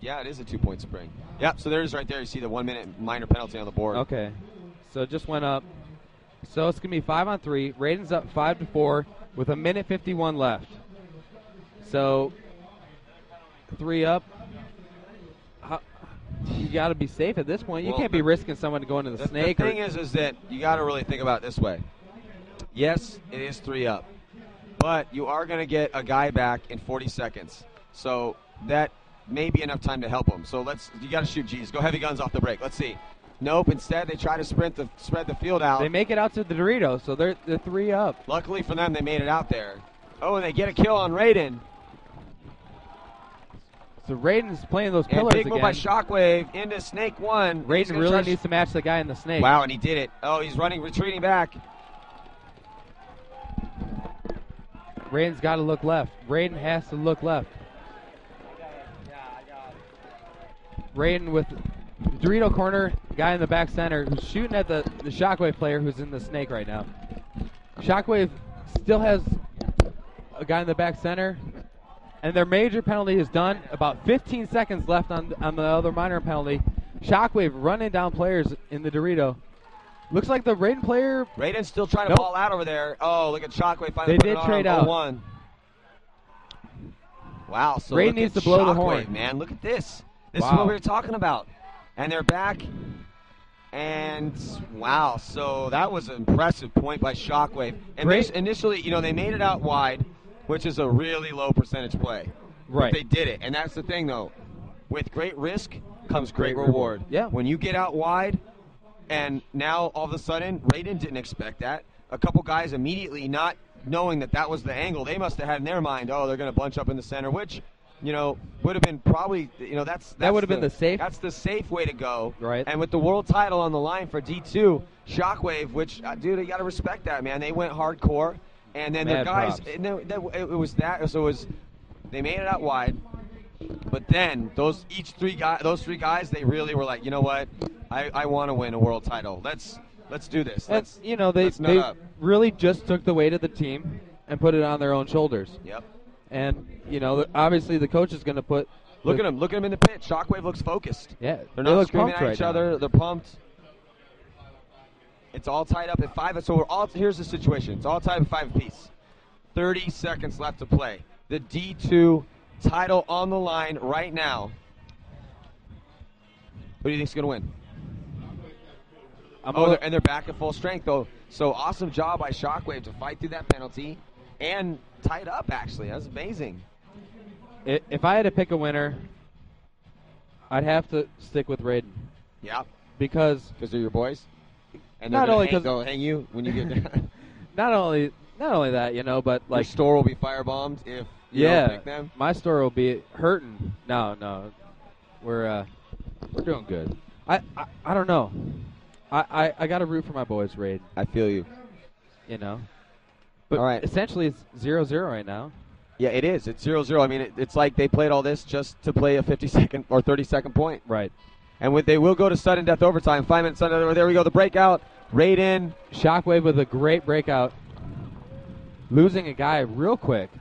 Yeah, it is a 2-point spring. Yep, so there's right there. You see the 1 minute minor penalty on the board. Okay. So it just went up. So it's going to be 5-on-3. Raiden's up 5-4 with 1:51 left. So 3 up. You got to be safe at this point. You can't be risking someone to go into the snake. The thing is that you got to really think about it this way. Yes, it is 3 up. But you are going to get a guy back in 40 seconds. So that may be enough time to help him. So you got to shoot G's. Go heavy guns off the break. Let's see. Nope. Instead, they try to spread the field out. They make it out to the Dorito, so they're 3 up. Luckily for them, they made it out there. Oh, and they get a kill on Raiden. So Raiden's playing those pillars big again. move by Shockwave into Snake 1. Raiden really needs to match the guy in the snake. Wow, and he did it. Oh, he's retreating back. Raiden's got to look left. Raiden has to look left. Raiden with Dorito corner, guy in the back center who's shooting at the Shockwave player who's in the snake right now. Shockwave still has a guy in the back center, and their major penalty is done. About 15 seconds left on the other minor penalty. Shockwave running down players in the Dorito. Looks like the Raiden player. Raiden's still trying to ball out over there. Oh, look at Shockwave finally putting it on. They did trade out. 0-1. Wow, so Raiden needs to blow the horn. Man, look at this. This is what we were talking about. And they're back. And, wow, so that was an impressive point by Shockwave. And initially, they made it out wide, which is a really low percentage play. Right. But they did it. And that's the thing, though. With great risk comes great reward. Yeah. When you get out wide, and now all of a sudden, Raiden didn't expect that. A couple guys immediately not knowing that was the angle, they must have had in their mind, they're going to bunch up in the center, which – would have been probably, that would have been the safe. That's the safe way to go. Right. And with the world title on the line for D2, Shockwave, which, dude, you got to respect that, man. They went hardcore, and then their guys, they made it out wide, but then those three guys, they really were like, you know what, I want to win a world title. Let's do this. They really just took the weight of the team and put it on their own shoulders. Yep. And, obviously the coach is going to put... Look at him in the pit. Shockwave looks focused. Yeah. They're not screaming at each other. They're pumped. It's all tied up at 5. So here's the situation. It's all tied at 5 apiece. 30 seconds left to play. The D2 title on the line right now. Who do you think's going to win? And they're back at full strength, though. So awesome job by Shockwave to fight through that penalty and tie it up, actually. That's amazing. If I had to pick a winner, I'd have to stick with Raiden. Yeah. Because they're your boys? And not only because they'll hang you when you get there. not only that, but like your store will be firebombed if you don't pick them. My store will be hurting. No, we're doing good. I don't know. I got to root for my boys, Raid. I feel you. But all right. Essentially it's 0-0 right now. Yeah, it is. It's 0-0. I mean, it's like they played all this just to play a 50-second or 30-second point. Right. And they will go to sudden death overtime. 5 minutes sudden. There we go. The breakout. Raiden. Shockwave with a great breakout. Losing a guy real quick.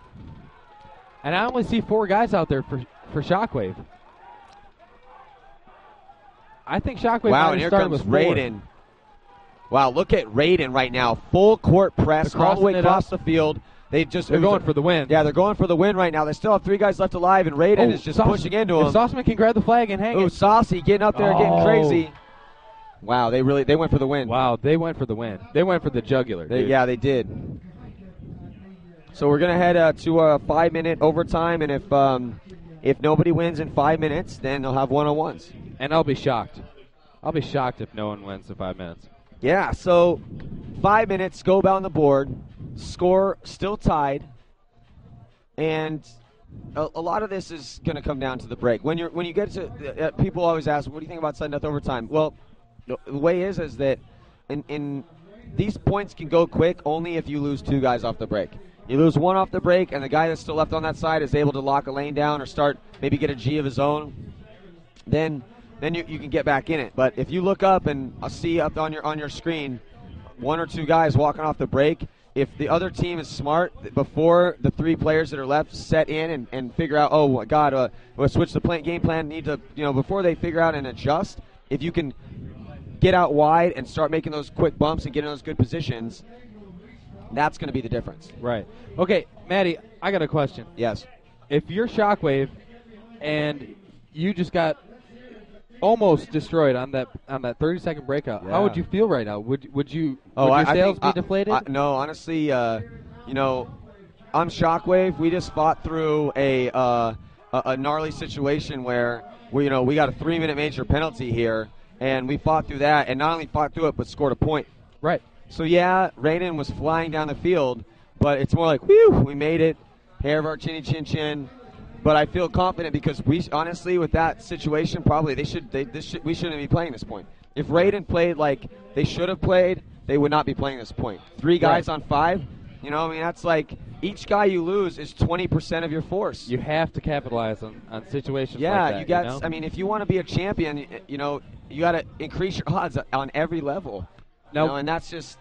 And I only see 4 guys out there for Shockwave. I think Shockwave Wow, might and here start comes with Raiden. Wow, look at Raiden right now. Full court press all the way across the field. They're going for the win. Yeah, they're going for the win right now. They still have 3 guys left alive, and Raiden is just pushing into him. If Sauceman can grab the flag and hang it. Ooh, Saucy getting up there, getting crazy. Wow, they went for the win. Wow, they went for the win. They went for the jugular. Yeah, they did. So we're gonna head to a 5-minute overtime, and if nobody wins in 5 minutes, then they'll have one-on-ones. And I'll be shocked. I'll be shocked if no one wins in 5 minutes. Yeah, so 5 minutes, go on the board, score still tied, and a lot of this is going to come down to the break. When you get to people always ask, what do you think about sudden death overtime? Well, the way is that in these points can go quick only if you lose 2 guys off the break. You lose 1 off the break, and the guy that's still left on that side is able to lock a lane down or maybe get a G of his own. Then you can get back in it. But if you look up and see up on your screen 1 or 2 guys walking off the break, if the other team is smart, before the 3 players that are left set in and figure out, oh my God, we'll switch the game plan. Need to, before they figure out and adjust, if you can get out wide and start making those quick bumps and get in those good positions, that's going to be the difference. Right. Okay, Maddie, I got a question. Yes. If you're Shockwave and you just got almost destroyed on that 30-second breakout, how would you feel right now? Would your sales be deflated? No, honestly, I'm Shockwave. We just fought through a gnarly situation where we got a 3-minute major penalty here, and we fought through that, and not only fought through it, but scored a point. Right. So yeah, Raiden was flying down the field, but it's more like, whew, we made it, hair of our chinny chin chin. But I feel confident because we honestly, with that situation, probably we shouldn't be playing this point. If Raiden played like they should have played, they would not be playing this point. 3 guys on 5, that's like each guy you lose is 20% of your force. You have to capitalize on situations like that. Yeah, you got. I mean, if you want to be a champion, you got to increase your odds on every level. No, and that's just.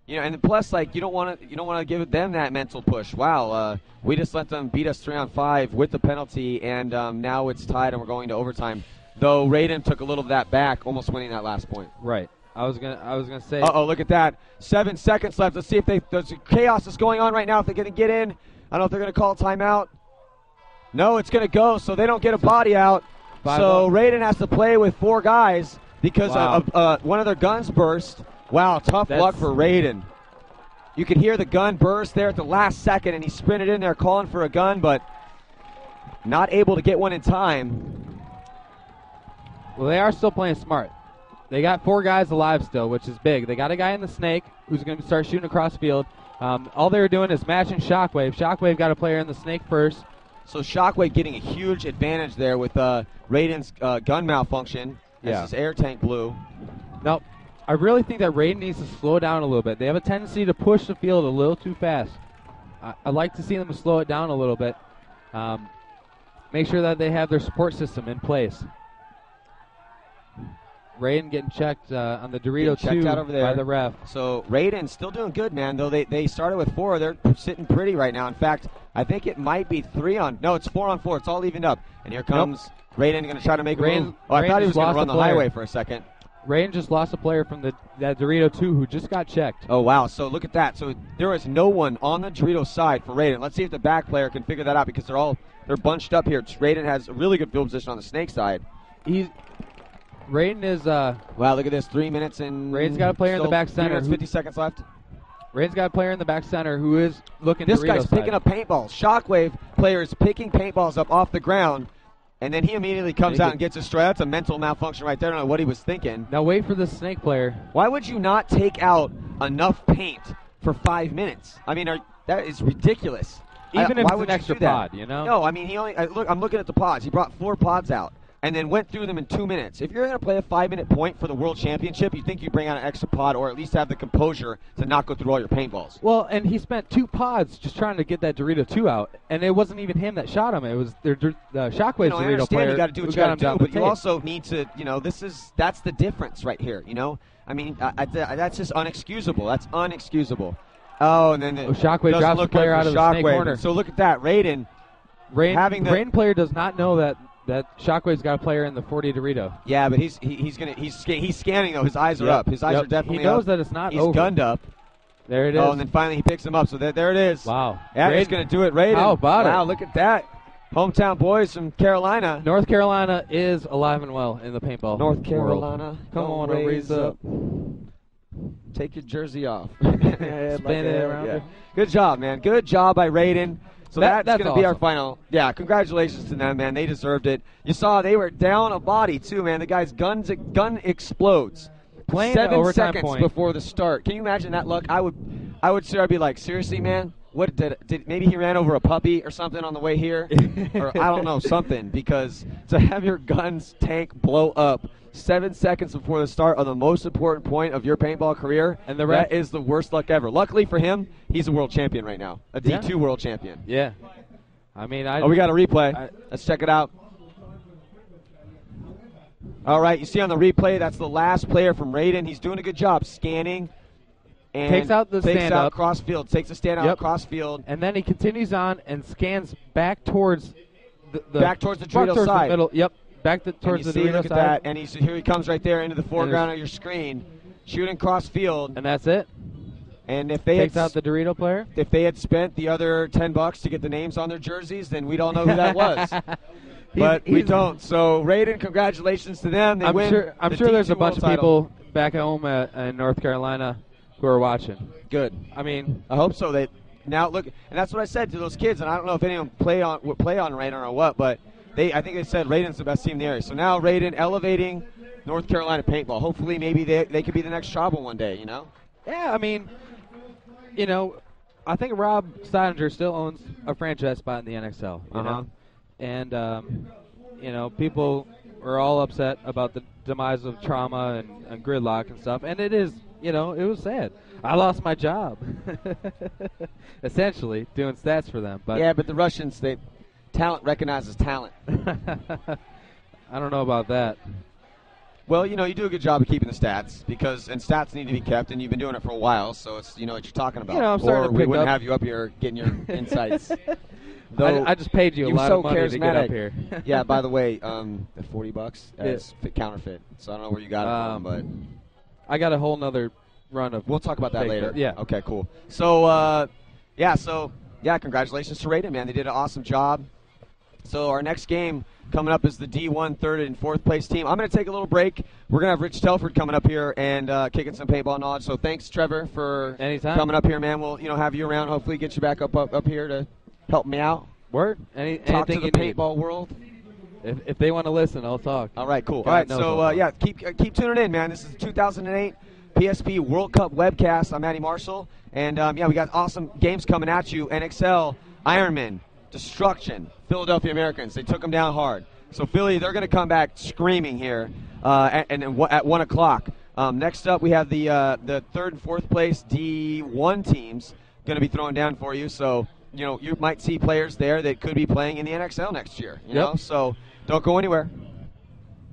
And plus, you don't want to give them that mental push. Wow, we just let them beat us 3-on-5 with the penalty, and now it's tied, and we're going to overtime. Though Raiden took a little of that back, almost winning that last point. Right. I was gonna say. Look at that! 7 seconds left. Let's see if there's chaos is going on right now. If they're going to get in, I don't know if they're going to call timeout. No, it's going to go, so they don't get a body out. So Raiden has to play with 4 guys because one of their guns burst. Wow, tough luck for Raiden. You could hear the gun burst there at the last second, and he sprinted in there calling for a gun, but not able to get one in time. Well, they are still playing smart. They got 4 guys alive still, which is big. They got a guy in the snake who's going to start shooting across the field. All they were doing is matching Shockwave. Shockwave got a player in the snake first. So Shockwave getting a huge advantage there with Raiden's gun malfunction. This is air tank blue. Nope. I really think that Raiden needs to slow down a little bit. They have a tendency to push the field a little too fast. I'd like to see them slow it down a little bit. Make sure that they have their support system in place. Raiden getting checked on the Dorito 2 over there by the ref. So Raiden still doing good, man. Though they started with 4, they're sitting pretty right now. In fact, I think it might be 3 on. No, it's 4 on 4. It's all evened up. And here comes Raiden going to try to make a move. I thought he was going to run the highway for a second. Raiden just lost a player from that Dorito 2 who just got checked. Oh, wow. So look at that. So there is no one on the Dorito side for Raiden. Let's see if the back player can figure that out because they're bunched up here. Raiden has a really good field position on the snake side. Raiden is. Wow, look at this. 3 minutes and. Raiden's got a player in the back 3 center. minutes, 50 seconds left. Raiden's got a player in the back center who is looking. This Dorito guy's side. picking up paintballs. Shockwave player is picking paintballs up off the ground, and then he immediately comes out and gets a strike. That's a mental malfunction right there. I don't know what he was thinking. Now wait for the snake player. Why would you not take out enough paint for 5 minutes? I mean, that is ridiculous. Even if why it's would an you extra do that? pod, you know? No, I mean, I'm looking at the pods. He brought 4 pods out and then went through them in 2 minutes. If you're going to play a 5-minute point for the World Championship, you think you bring out an extra pod or at least have the composure to not go through all your paintballs. Well, and he spent 2 pods just trying to get that Dorito 2 out, and it wasn't even him that shot him. It was the Shockwave's I Dorito understand player. you got to do what you got to do, but you also need to, that's the difference right here, I mean, that's just unexcusable. That's unexcusable. Oh, and then Shockwave drops the player out of the snake corner. So look at that, Raiden player does not know that Shockwave's got a player in the 40 Dorito. Yeah, but he's scanning though. His eyes are up. His eyes are definitely up. He knows that it's not over. He's gunned up. There it is. Oh, and then finally he picks him up. So there it is. Wow. That is going to do it, Raiden. How about it? Wow, look at that. Hometown boys from Carolina. North Carolina is alive and well in the paintball. North Carolina. World. Come on, raise up. Take your jersey off. Spin it around. Yeah. Good job, man. Good job by Raiden. So that's going to be our awesome. final. Yeah, congratulations to them, man. They deserved it. You saw they were down a body, too, man. The guy's gun explodes. Playing 7 seconds point. before the start. Can you imagine that luck? I would be like, seriously, man? What did maybe he ran over a puppy or something on the way here? Or I don't know, something. Because to have your gun's tank blow up 7 seconds before the start of the most important point of your paintball career, and that is the worst luck ever. Luckily for him, he's a world champion right now. A D2 world champion. Yeah. I mean, we got a replay. Let's check it out. All right, you see on the replay, that's the last player from Raiden. He's doing a good job scanning. And takes out the stand up. Cross field. Takes the stand out cross field. And then he continues on and scans back towards the Dorito side. Middle. Yep. Back towards the Dorito look at side. that, and here he comes right there into the foreground of your screen, shooting cross field. And that's it. And if they takes out the Dorito player. If they had spent the other $10 to get the names on their jerseys, then we'd all know who that was. But we don't. So Raiden, congratulations to them. They win. I'm sure there's a bunch of people back at home in North Carolina who are watching. Good. I mean, I hope so. They now look, and that's what I said to those kids. And I don't know if anyone would play on Raiden or what, but I think they said Raiden's the best team in the area. So now Raiden elevating North Carolina paintball. Hopefully, maybe they could be the next Schauble one day. Yeah, I mean, I think Rob Steininger still owns a franchise spot in the NXL. You know, and people are all upset about the demise of Trauma and Gridlock and stuff, and it is. It was sad. I lost my job, essentially doing stats for them. But yeah, but the Russians, talent recognizes talent. I don't know about that. Well, you do a good job of keeping the stats and stats need to be kept, and you've been doing it for a while, so it's what you're talking about. I'm starting to we wouldn't up. have you up here getting your insights. I just paid you a lot of money to get up here. Yeah, by the way, the $40 is counterfeit, so I don't know where you got it from, but I got a whole nother run of. We'll talk about that later. Yeah. Okay, cool. So, congratulations to Raiden, man. They did an awesome job. So our next game coming up is the D1 third and fourth place team. I'm going to take a little break. We're going to have Rich Telford coming up here and kicking some paintball knowledge. So thanks, Trevor, for coming up here, man. We'll have you around. Hopefully get you back up here to help me out. Word. Talk to the paintball world. If they want to listen, I'll talk. All right, cool. All right, so keep tuning in, man. This is the 2008 PSP World Cup Webcast. I'm Matty Marshall, and we got awesome games coming at you. NXL, Ironman, Destruction, Philadelphia Americans. They took them down hard. So Philly, they're going to come back screaming here at 1 o'clock. Next up, we have the third and fourth place D1 teams going to be throwing down for you. So you might see players there that could be playing in the NXL next year. You know, so don't go anywhere.